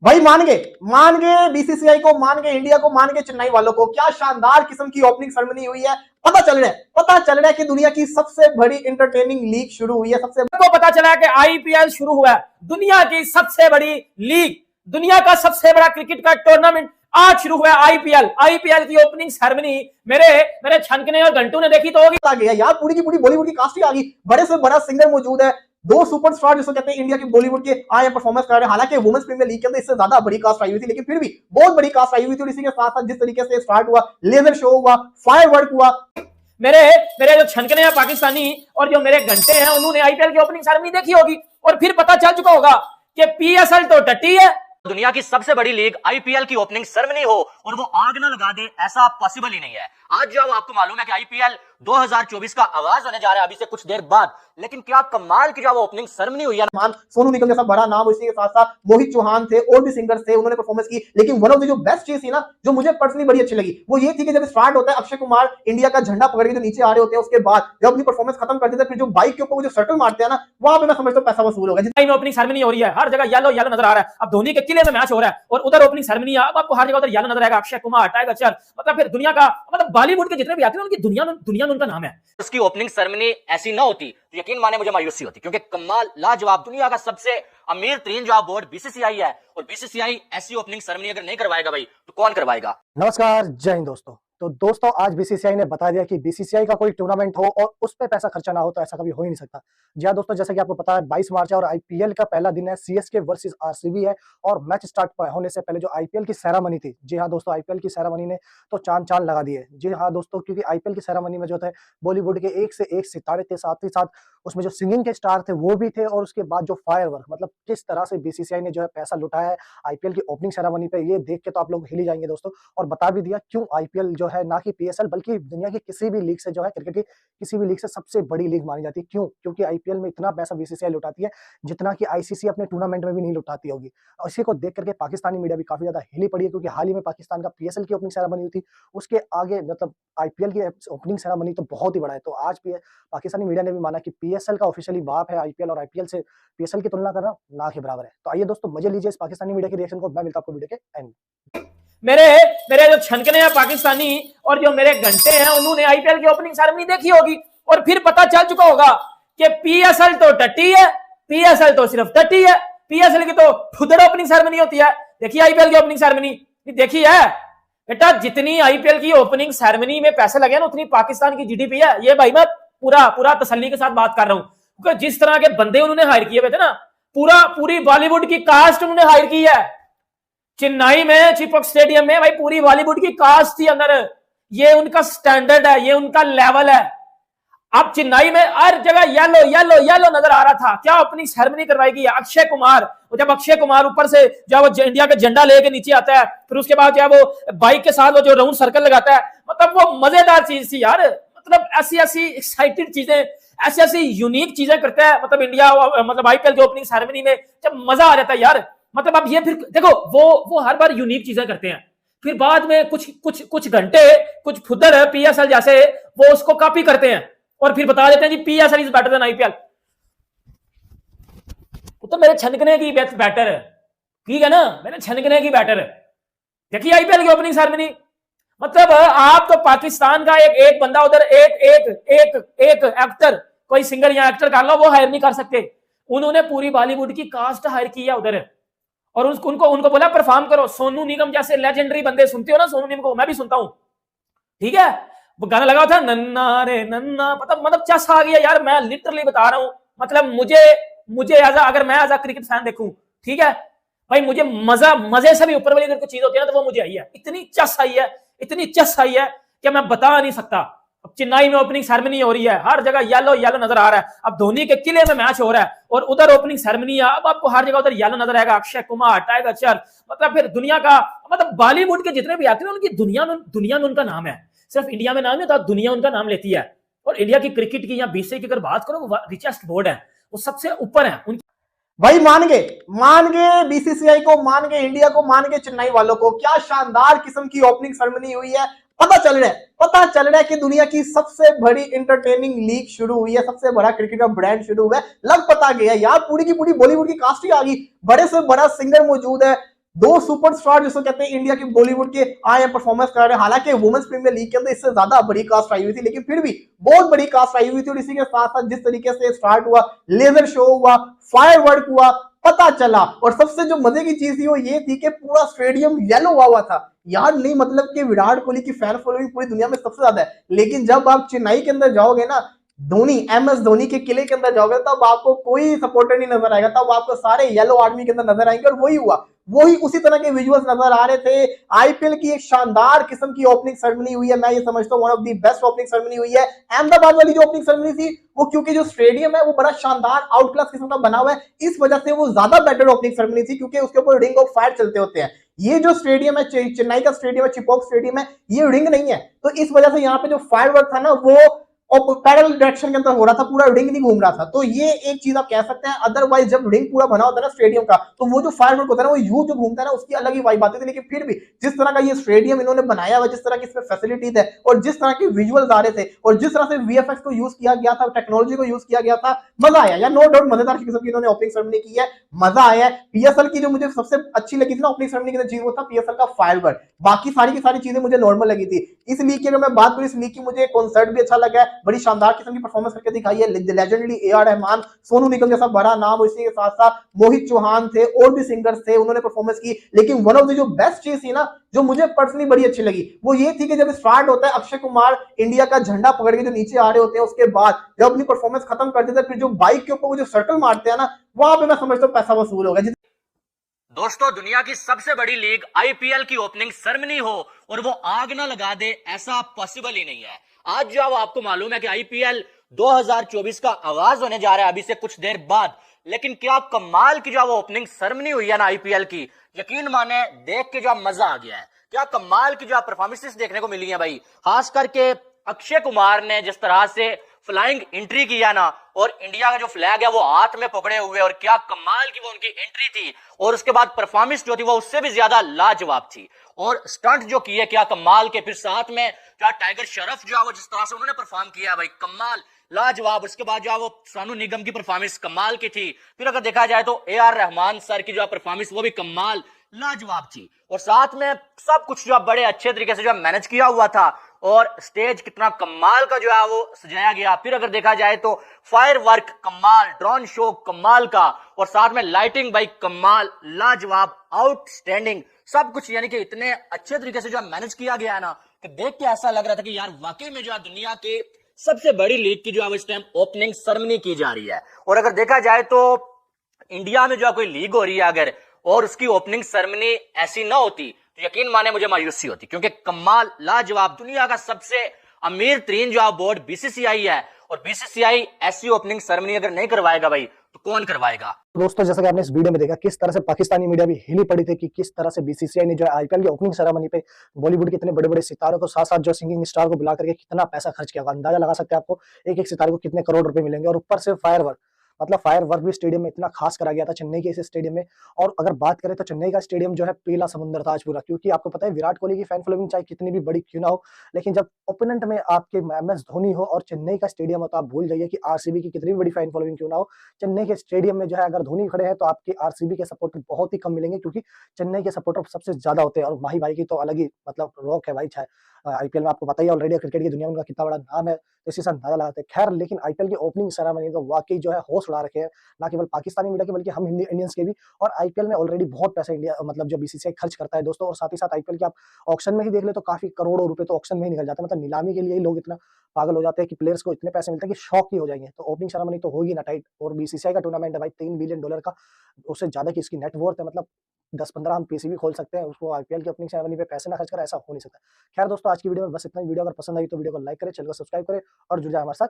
भाई मान गए बीसीसीआई को, मान गए इंडिया को, मान गए चेन्नई वालों को। क्या शानदार किस्म की ओपनिंग सेरेमनी हुई है। पता चल रहा है कि दुनिया की सबसे बड़ी इंटरटेनिंग लीग शुरू हुई है। को पता चला कि आईपीएल शुरू हुआ है। दुनिया की सबसे बड़ी लीग, दुनिया का सबसे बड़ा क्रिकेट का टूर्नामेंट आज शुरू हुआ है। आईपीएल की ओपनिंग सेरेमनी मेरे छनकने और घंटों ने देखी तो होगी। आ गया यार, पूरी की पूरी बॉलीवुड की कास्ट ही आ गई। बड़े से बड़ा सिंगर मौजूद है, दो सुपरस्टार जिसको कहते हैं इंडिया के बॉलीवुड के आए परफॉर्मेंस कर रहे हैं। हालांकि वुमेन्स प्रीमियर लीग के अंदर इससे ज्यादा बड़ी कास्ट आई हुई थी, लेकिन फिर भी बहुत बड़ी कास्ट आई हुई थी। और इसी के साथ साथ जिस तरीके से स्टार्ट हुआ, लेजर शो हुआ, फायरवर्क हुआ। मेरे जो छनकने हैं पाकिस्तानी और जो मेरे घंटे हैं, उन्होंने आईपीएल की ओपनिंग सेरेमनी देखी होगी और फिर पता चल चुका होगा कि पीएसएल तो टट्टी है। दुनिया की सबसे बड़ी लीग आईपीएल की ओपनिंग सेरेमनी हो और वो आग ना लगा दे, ऐसा पॉसिबल ही नहीं है। आज जब आपको मालूम है कि आईपीएल 2024 का आगाज होने जा रहा है अभी से कुछ देर बाद, लेकिन क्या कमाल की जो ओपनिंग सेरेमनी हुई है। सोनू निगम जैसा बड़ा नाम, उसी के साथ साथ मोहित चौहान थे और भी सिंगर्स थे, उन्होंने परफॉर्मेंस की। लेकिन वन ऑफ द जो बेस्ट चीज थी ना, जो मुझे पर्सनली बड़ी अच्छी लगी, वो ये थी कि जब स्टार्ट होता है, अक्षय कुमार इंडिया का झंडा पकड़ के जो नीचे आ रहे होते हैं, उसके बाद जब अपनी परफॉर्मेंस खत्म करते थे, फिर जो बाइक के ऊपर वो जो शटल मारते हैं ना, वहां पे मैं समझता हूं पैसा वसूल होगा। जितना ओपनिंग सेरेमनी हो रही है, हर जगह येलो येलो नजर आ रहा है। अब धोनी के किले में मैच हो रहा है और उधर ओपनिंग सेरेमनी है, अब आपको हर जगह उधर येलो नजर आएगा। अक्षय कुमार, टाइगर श्रॉफ, मतलब फिर दुनिया का, मतलब बॉलीवुड के जितने भी आते हैं उनकी दुनिया में उनका नाम है। उसकी ओपनिंग सेरेमनी ऐसी ना होती तो यकीन माने मुझे मायूसी होती, क्योंकि कमाल लाजवाब, दुनिया का सबसे अमीर तरीन जो बोर्ड बीसीसीआई है, और बीसीसीआई ऐसी ओपनिंग सेरेमनी अगर नहीं करवाएगा भाई तो कौन करवाएगा। नमस्कार, जय हिंद दोस्तों। तो दोस्तों, आज बीसीसीआई ने बता दिया कि बीसीसीआई का कोई टूर्नामेंट हो और उस पे पैसा खर्चा ना हो, तो ऐसा कभी हो ही नहीं सकता। जी हाँ दोस्तों, जैसा कि आपको पता है 22 मार्च है और आईपीएल का पहला दिन है। सीएसके वर्सेस आरसीबी है और मैच स्टार्ट होने से पहले जो आईपीएल की सेरेमनी थी, जी हाँ दोस्तों, आईपीएल की सेरेमनी ने तो चांद लगा दिए। जी हाँ दोस्तों, क्योंकि आईपीएल की सेरेमनी में जो थे बॉलीवुड के एक से एक सितारे थे, साथ ही साथ उसमें जो सिंगिंग के स्टार थे वो भी थे, और उसके बाद जो फायरवर्क, मतलब किस तरह से बीसीसीआई ने जो है पैसा लुटाया है आईपीएल की ओपनिंग सेरेमनी पे, ये देख के तो आप लोग हिल ही जाएंगे दोस्तों। और बता भी दिया क्यों आईपीएल जो है, ना कि पीएसएल बल्कि दुनिया की किसी भी लीग से जो है, क्रिकेट की किसी भी लीग से सबसे बड़ी लीग मानी जाती है। क्यों? क्योंकि आईपीएल में इतना पैसा बीसीसीआई लुटाती है जितना कि आईसीसी अपने टूर्नामेंट में भी नहीं लुटाती होगी। और इसी को देख करके पाकिस्तानी मीडिया भी काफी ज्यादा हिली पड़ी है, क्योंकि हाल ही में पाकिस्तान का पीएसएल की ओपनिंग सेरेमनी हुई थी, उसके आगे मतलब आईपीएल की ओपनिंग सेरेमनी तो बहुत ही बड़ा है। तो आज पाकिस्तानी मीडिया ने भी माना कि पीएसएल का ऑफिशियली बाप है आईपीएल, और आईपीएल से पीएसएल की तुलना करना ना के बराबर है। तो आइए दोस्तों, मजे लीजिए इस पाकिस्तानी मीडिया के रिएक्शन को। मैं मिलता हूं आपको वीडियो के एंड। मेरे जो छनकने हैं पाकिस्तानी और जो मेरे घंटे हैं, उन्होंने आईपीएल की ओपनिंग सेरेमनी देखी होगी और फिर पता चल चुका होगा कि पीएसएल तो टट्टी है, पीएसएल तो सिर्फ टट्टी है। पीएसएल की तो खुदर ओपनिंग सेरेमनी होती है। देखिए आईपीएल की ओपनिंग सेरेमनी देखी है बेटा, जितनी आईपीएल की ओपनिंग सेरेमनी में पैसे लगे ना, उतनी पाकिस्तान की जीडीपी है। ये भाई मैं पूरा तसल्ली के साथ बात कर रहा हूं, क्योंकि जिस तरह के बंदे उन्होंने हायर किए हुए थे ना, पूरी बॉलीवुड की कास्ट उन्होंने हायर की है। चेन्नई में चिपक स्टेडियम में भाई पूरी बॉलीवुड की कास्ट थी अंदर। ये उनका स्टैंडर्ड है, ये उनका लेवल है। अब चेन्नई में हर जगह येलो येलो येलो नजर आ रहा था। क्या अपनी सेरेमनी करवाएगी अक्षय कुमार। जब अक्षय कुमार ऊपर से जब वो इंडिया का झंडा लेके नीचे आता है, फिर उसके बाद जब वो बाइक के साथ वो जो राउंड सर्कल लगाता है, मतलब वो मजेदार चीज थी यार। मतलब ऐसी एक्साइटेड चीजें, ऐसी यूनिक चीजें करता है मतलब इंडिया, मतलब आईपीएल की ओपनिंग सेरेमनी में जब मजा आ जाता है यार। मतलब अब ये फिर देखो, वो हर बार यूनिक चीजें करते हैं, फिर बाद में कुछ घंटे कुछ फुदर पीएसएल जैसे वो उसको कॉपी करते हैं और फिर बता देते हैं जी PSL is better than IPL. तो मेरे छनकने की बेटर है, ठीक है ना, मेरे छनकने की बेटर है। देखिए आईपीएल की ओपनिंग सेरेमनी, मतलब आप तो पाकिस्तान का एक बंदा उधर एक एक्टर, कोई सिंगर या एक्टर कर लो, वो हायर नहीं कर सकते। उन्होंने पूरी बॉलीवुड की कास्ट हायर की है उधर, और उनको बोला परफॉर्म करो। सोनू निगम जैसे लेजेंडरी बंदे, सुनते हो ना सोनू निगम को, मैं भी सुनता हूं, ठीक है। वो गाना लगा था नन्ना रे नन्ना, मतलब चस आ गया यार। मैं लिटरली बता रहा हूं, मतलब मुझे अगर मैं एज अ क्रिकेट फैन देखूं, ठीक है भाई, मुझे मजे से भी ऊपर वाली अगर कोई चीज होती है ना, तो वो मुझे आई है। इतनी चस आई है कि मैं बता नहीं सकता। अब चेन्नई में ओपनिंग सेरेमनी हो रही है, हर जगह येलो येलो नजर आ रहा है। अब धोनी के किले में मैच हो रहा है और उधर ओपनिंग सेरेमनी है, अब आपको हर जगह उधर येलो नजर आएगा। अक्षय कुमार, टाइगर श्रॉफ, मतलब फिर दुनिया का, मतलब बॉलीवुड के जितने भी आते हैं उनकी दुनिया में उनका नाम है। सिर्फ इंडिया में नाम नहीं होता, दुनिया उनका नाम लेती है। और इंडिया की क्रिकेट की या बीसीसीआई की अगर बात करो, वो रिचेस्ट बोर्ड है, वो सबसे ऊपर है। भाई मान गए बीसीसीआई को, मान गए इंडिया को, मान गए चेन्नई वालों को। क्या शानदार किस्म की ओपनिंग सेरेमनी हुई है। पता चल रहा है कि दुनिया की सबसे बड़ी इंटरटेनिंग लीग शुरू हुई है, सबसे बड़ा क्रिकेट का ब्रांड शुरू हुआ है। लग पता गया यार, पूरी की पूरी बॉलीवुड की कास्ट ही आ गई। बड़े से बड़ा सिंगर मौजूद है, दो सुपरस्टार जिसको कहते हैं इंडिया के बॉलीवुड के आए परफॉर्मेंस कर रहे हैं। हालांकि वुमेन्स प्रीमियर लीग के अंदर इससे ज्यादा बड़ी कास्ट आई हुई थी, लेकिन फिर भी बहुत बड़ी कास्ट आई हुई थी। और इसी के साथ साथ जिस तरीके से स्टार्ट हुआ, लेजर शो हुआ, फायर वर्क हुआ, पता चला। और सबसे जो मजे की चीज थी वो ये थी कि पूरा स्टेडियम येलो हुआ था। यार नहीं, मतलब कि विराट कोहली की फैन फॉलोइंग पूरी दुनिया में सबसे ज्यादा है, लेकिन जब आप चेन्नई के अंदर जाओगे ना, धोनी, MS धोनी के किले के अंदर जाओगे, तब आपको कोई सपोर्टर नहीं नजर आएगा, तब आपको सारे येलो आर्मी के अंदर नजर आएंगे। और वही हुआ, वही उसी तरह के विजुअल्स नजर आ रहे थे। आईपीएल की एक शानदार किस्म की ओपनिंग सेरेमनी हुई है। मैं ये समझता हूँ one of the best opening ceremony हुई है। अहमदाबाद वाली जो ओपनिंग सेरेमनी थी वो, क्योंकि जो स्टेडियम है वो बड़ा शानदार आउट क्लास किस्म का बना हुआ है, इस वजह से वो ज्यादा बेटर ओपनिंग सेरेमनी थी, क्योंकि उसके ऊपर रिंग ऑफ फायर चलते होते हैं। ये जो स्टेडियम है, चेन्नई का स्टेडियम है, चिपॉक स्टेडियम है, ये रिंग नहीं है। तो इस वजह से यहाँ पे जो फायर वर्क था ना, वो और पैरल डायरेक्शन के अंदर हो रहा था, पूरा रिंग नहीं घूम रहा था। तो ये एक चीज आप कह सकते हैं। अदरवाइज जब रिंग पूरा बना होता है ना स्टेडियम का, तो वो जो फायरवर्क होता है ना, वो यू जो घूमता है ना, उसकी अलग ही वाइब आती थी। लेकिन फिर भी जिस तरह का ये स्टेडियम इन्होंने बनाया हुआ, जिस तरह की इसमें फैसिलिटीज है, और जिस तरह के विजुअल्स आ रहे थे, और जिस तरह से VFX को यूज किया गया था, टेक्नोलॉजी को यूज किया गया था, मजा आया यार। नो डाउट मजेदार किस्म की इन्होंने ओपनिंग सेरेमनी की है, मजा आया। PSL की जो मुझे सबसे अच्छी लगी थी ना ओपनिंग सेरेमनी की चीज, वो था PSL का फायरवर्क। बाकी सारी की सारी चीजें मुझे नॉर्मल लगी थी। इस लीग की अगर मैं बात करूं, इस लीग की मुझे कॉन्सर्ट भी अच्छा लगा है, बड़ी शानदार किस्म की परफॉर्मेंस करके दिखाई है। लेजेंडरी AR रहमान, सोनू निगम जैसा बड़ा नाम, इसी के साथ साथ मोहित चौहान थे, और भी सिंगर्स थे, उन्होंने परफॉर्मेंस की। लेकिन वन ऑफ द जो बेस्ट चीज थी ना, जो मुझे पर्सनली बड़ी अच्छी लगी, वो ये थी कि जब स्टार्ट होता है, अक्षय कुमार इंडिया का झंडा पकड़ के जो नीचे आ रहे होते हैं, उसके बाद जब अपनी परफॉर्मेंस खत्म कर देते हैं, फिर जो बाइक के ऊपर वो जो सर्कल मारते हैं ना, वहां पे मैं समझता हूँ पैसा वसूल होगा। दोस्तों, दुनिया की सबसे बड़ी लीग IPL की ओपनिंग सेरेमनी हो और वो आग ना लगा दे, ऐसा पॉसिबल ही नहीं है। आज जो आपको मालूम है कि IPL 2024 का आगाज होने जा रहा है अभी से कुछ देर बाद, लेकिन क्या कमाल की जो वो ओपनिंग सेरेमनी हुई है ना IPL की, यकीन माने देख के जो मजा आ गया है। क्या कमाल की जो परफॉर्मेंसेस देखने को मिली है भाई, खास करके अक्षय कुमार ने जिस तरह से फ्लाइंग एंट्री किया ना, और इंडिया का जो फ्लैग है वो हाथ में पकड़े हुए, और क्या कमाल की वो उनकी एंट्री थी। और उसके बाद परफॉर्मेंस जो थी वो उससे भी ज्यादा लाजवाब थी, और स्टंट जो किए क्या कमाल के। फिर साथ में क्या टाइगर श्रॉफ जो है वो जिस तरह से उन्होंने परफॉर्म किया भाई, कमाल, लाजवाब। उसके बाद जो है वो सोनू निगम की परफॉर्मेंस कमाल की थी। फिर अगर देखा जाए तो AR रहमान सर की जो परफॉर्मेंस वो भी कमाल, लाजवाब थी। और साथ में सब कुछ जो बड़े अच्छे तरीके से जो मैनेज किया हुआ था, और स्टेज कितना कमाल का जो है वो सजाया गया। फिर अगर देखा जाए तो फायर वर्क कमाल, ड्रोन शो कमाल का, और साथ में लाइटिंग भाई कमाल, लाजवाब, आउटस्टैंडिंग, सब कुछ यानी कि इतने अच्छे तरीके से जो मैनेज किया गया है ना, कि देख के ऐसा लग रहा था कि यार वाकई में जो है दुनिया के सबसे बड़ी लीग की जो है इस टाइम ओपनिंग सेरेमनी की जा रही है। और अगर देखा जाए तो इंडिया में जो कोई लीग हो रही है अगर, और उसकी ओपनिंग सेरेमनी ऐसी ना होती, तो यकीन माने मुझे मायूसी होती, क्योंकि कमाल, लाजवाब, दुनिया का सबसे अमीर तरीन जो बोर्ड BCCI है, और BCCI ऐसी ओपनिंग सेरेमनी अगर नहीं करवाएगा भाई, तो कौन करवाएगा। दोस्तों, जैसा कि आपने इस वीडियो में देखा किस तरह से पाकिस्तानी मीडिया भी हिली पड़ी थी कि किस तरह से BCCI ने जो है IPL की ओपनिंग सेरेमनी पे बॉलीवुड के इतने बड़े बड़े सितारों को, साथ साथ जो सिंगिंग स्टार को बुला करके कितना पैसा खर्च किया होगा। अंदाजा लगा सकते हैं आपको एक एक सितारे को कितने करोड़ रुपए मिलेंगे। और ऊपर से फायर वर्क, मतलब फायर वर्क भी स्टेडियम में इतना खास करा गया था, चेन्नई के इस स्टेडियम में। और अगर बात करें तो चेन्नई का स्टेडियम जो है पीला समुद्र था आज पूरा, क्योंकि आपको पता है विराट कोहली की फैन फॉलोइंग चाहे कितनी भी बड़ी क्यों ना हो, लेकिन जब ओपोनेंट में आपके MS धोनी हो और चेन्नई का स्टेडियम हो, तो आप भूल जाइए कि RCB की कितनी भी बड़ी फैन फॉलोइंग क्यों ना हो, चेन्नई के स्टेडियम में जो है अगर धोनी खड़े हैं तो आपके RCB के सपोर्टर बहुत ही कम मिलेंगे, क्योंकि चेन्नई के सपोर्टर सबसे ज्यादा होते हैं। और माही भाई की तो अलग ही मतलब रॉक है भाई, चाहे IPL में आपको पता ही ऑलरेडी क्रिकेट की दुनिया में उनका कितना बड़ा नाम है, तो इसी से अंदाजा लगाते हैं। खैर, लेकिन IPL की ओपनिंग सेरेमनी तो वाकई जो है होश उड़ा रखे हैं, ना केवल पाकिस्तानी मीडिया के बल्कि हम हिंदी इंडियंस के भी। और IPL में ऑलरेडी बहुत पैसा इंडिया मतलब जो BCCI खर्च करता है दोस्तों। और साथ ही साथ IPL के आप ऑक्शन में ही देख ले तो काफी करोड़ों रुपए तो ऑक्शन में ही निकल जाते हैं, मतलब नीलामी के लिए ही लोग इतना पागल हो जाते हैं कि प्लेयर्स को इतने पैसे मिलते हैं कि शौक ही हो जाएंगे। तो ओपनिंग सेरेमनी तो होगी ना टाइट, और BCCI का टूर्नामेंट है भाई $3 बिलियन का, उससे ज्यादा की इसकी नेटवर्थ है, मतलब 10-15 हम PCB खोल सकते हैं, उसको IPL की ओपनिंग सेरेमनी पे पैसे ना खर्च करें, ऐसा हो नहीं सकता। खैर दोस्तों, आज की वीडियो में बस इतना ही। वीडियो अगर पसंद आई तो वीडियो को लाइक करें, चैनल को सब्सक्राइब करें और जुड़ जाए हमारे साथ